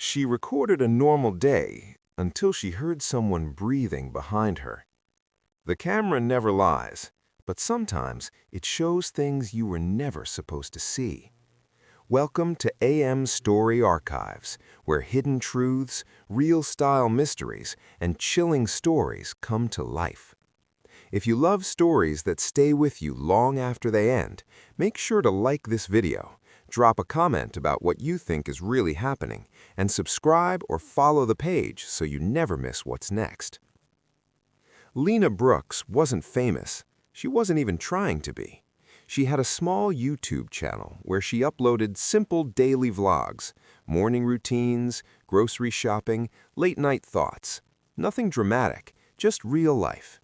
She recorded a normal day until she heard someone breathing behind her. The camera never lies, but sometimes it shows things you were never supposed to see. Welcome to AM Story Archives, where hidden truths, real-style mysteries, and chilling stories come to life. If you love stories that stay with you long after they end, make sure to like this video, drop a comment about what you think is really happening, and subscribe or follow the page so you never miss what's next. Lena Brooks wasn't famous. She wasn't even trying to be. She had a small YouTube channel where she uploaded simple daily vlogs, morning routines, grocery shopping, late-night thoughts. Nothing dramatic, just real life.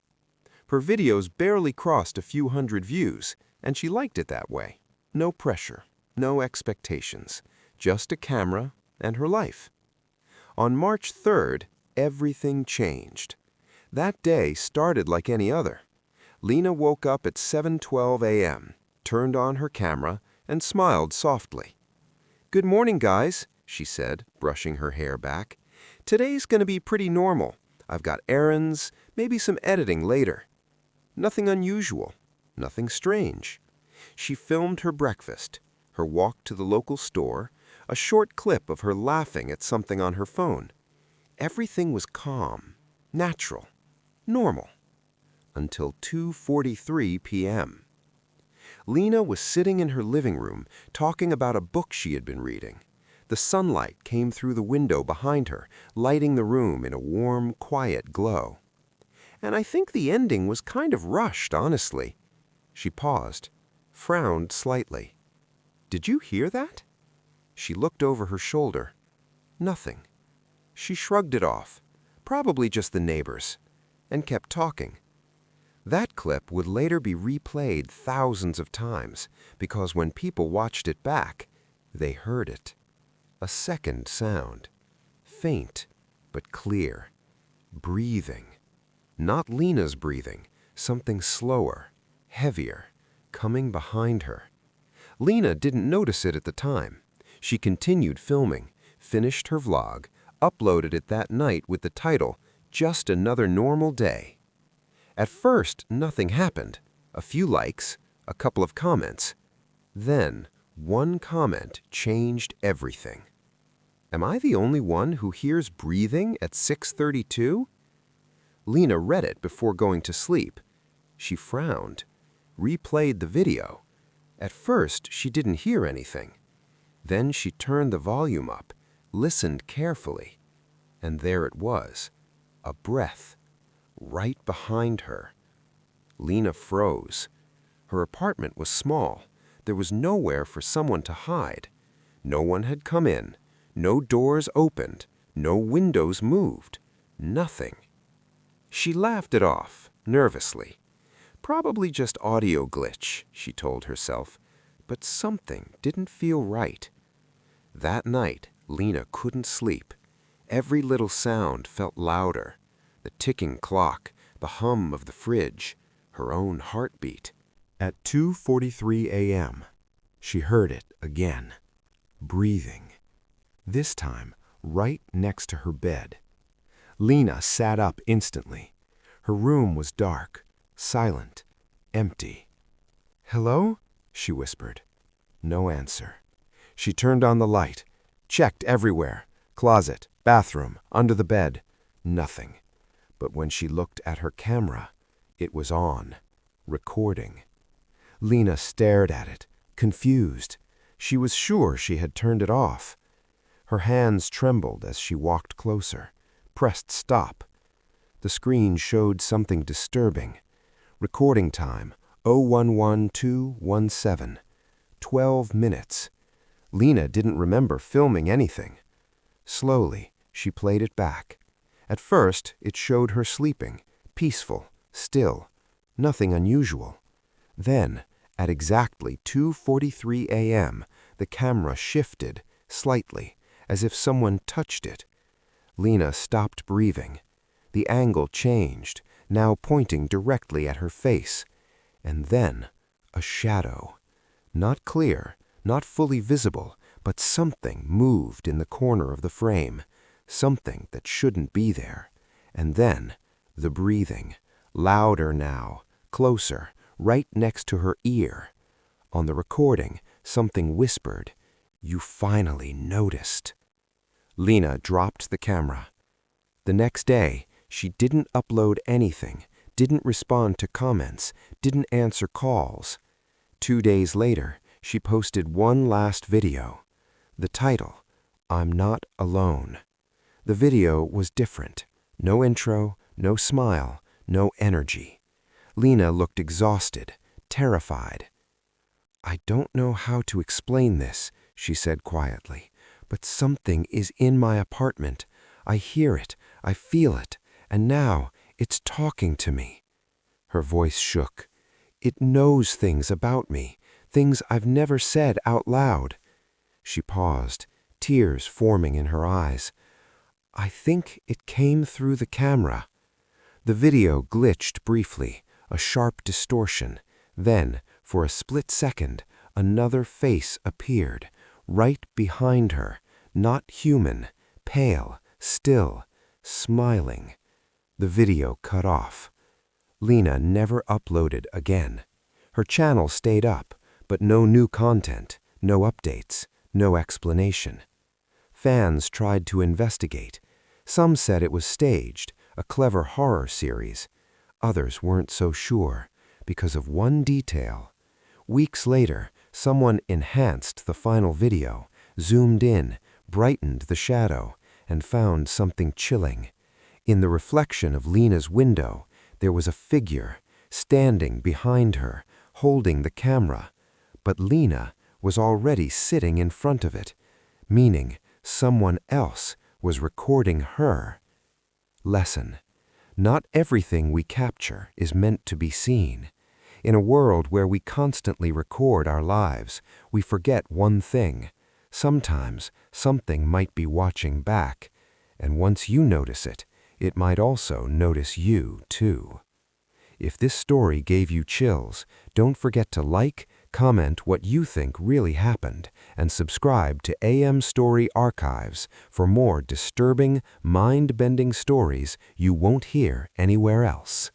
Her videos barely crossed a few hundred views, and she liked it that way. No pressure, no expectations, just a camera and her life. On March 3rd, everything changed. That day started like any other. Lena woke up at 7:12 a.m., turned on her camera, and smiled softly. "Good morning, guys," she said, brushing her hair back. "Today's gonna be pretty normal. I've got errands, maybe some editing later. Nothing unusual, nothing strange." She filmed her breakfast, her walk to the local store, a short clip of her laughing at something on her phone. Everything was calm, natural, normal. Until 2:43 p.m. Lena was sitting in her living room talking about a book she had been reading. The sunlight came through the window behind her, lighting the room in a warm, quiet glow. "And I think the ending was kind of rushed, honestly." She paused, frowned slightly. "Did you hear that?" She looked over her shoulder. Nothing. She shrugged it off, probably just the neighbors, and kept talking. That clip would later be replayed thousands of times because when people watched it back, they heard it. A second sound. Faint, but clear. Breathing. Not Lena's breathing, something slower, heavier, coming behind her. Lena didn't notice it at the time. She continued filming, finished her vlog, uploaded it that night with the title, "Just Another Normal Day." At first, nothing happened. A few likes, a couple of comments. Then, one comment changed everything. "Am I the only one who hears breathing at 6:32? Lena read it before going to sleep. She frowned, replayed the video. At first, she didn't hear anything. Then she turned the volume up, listened carefully, and there it was, a breath. Right behind her. Lena froze. Her apartment was small. There was nowhere for someone to hide. No one had come in. No doors opened. No windows moved. Nothing. She laughed it off, nervously. Probably just audio glitch, she told herself. But something didn't feel right. That night, Lena couldn't sleep. Every little sound felt louder. The ticking clock, the hum of the fridge, her own heartbeat. At 2:43 a.m., she heard it again. Breathing. This time, right next to her bed. Lena sat up instantly. Her room was dark, silent, empty. "Hello?" she whispered. No answer. She turned on the light, checked everywhere. Closet, bathroom, under the bed. Nothing. But when she looked at her camera, it was on, recording. Lena stared at it, confused. She was sure she had turned it off. Her hands trembled as she walked closer, pressed stop. The screen showed something disturbing. Recording time, 011217. 12 minutes. Lena didn't remember filming anything. Slowly, she played it back. At first, it showed her sleeping, peaceful, still, nothing unusual. Then, at exactly 2:43 a.m., the camera shifted, slightly, as if someone touched it. Lena stopped breathing. The angle changed, now pointing directly at her face. And then, a shadow. Not clear, not fully visible, but something moved in the corner of the frame, something that shouldn't be there. And then, the breathing, louder now, closer, right next to her ear. On the recording, something whispered, "You finally noticed." Lena dropped the camera. The next day, she didn't upload anything, didn't respond to comments, didn't answer calls. 2 days later, she posted one last video. The title, "I'm Not Alone." The video was different. No intro, no smile, no energy. Lena looked exhausted, terrified. "I don't know how to explain this," she said quietly, "but something is in my apartment. I hear it, I feel it, and now it's talking to me." Her voice shook. "It knows things about me, things I've never said out loud." She paused, tears forming in her eyes. "I think it came through the camera." The video glitched briefly, a sharp distortion. Then, for a split second, another face appeared, right behind her, not human, pale, still, smiling. The video cut off. Lena never uploaded again. Her channel stayed up, but no new content, no updates, no explanation. Fans tried to investigate. Some said it was staged, a clever horror series. Others weren't so sure, because of one detail. Weeks later, someone enhanced the final video, zoomed in, brightened the shadow, and found something chilling. In the reflection of Lena's window, there was a figure, standing behind her, holding the camera. But Lena was already sitting in front of it, meaning someone else was recording her. Lesson: not everything we capture is meant to be seen. In a world where we constantly record our lives, we forget one thing. Sometimes something might be watching back, and once you notice it, it might also notice you too. If this story gave you chills, don't forget to like, comment what you think really happened, and subscribe to AM Story Archives for more disturbing, mind-bending stories you won't hear anywhere else.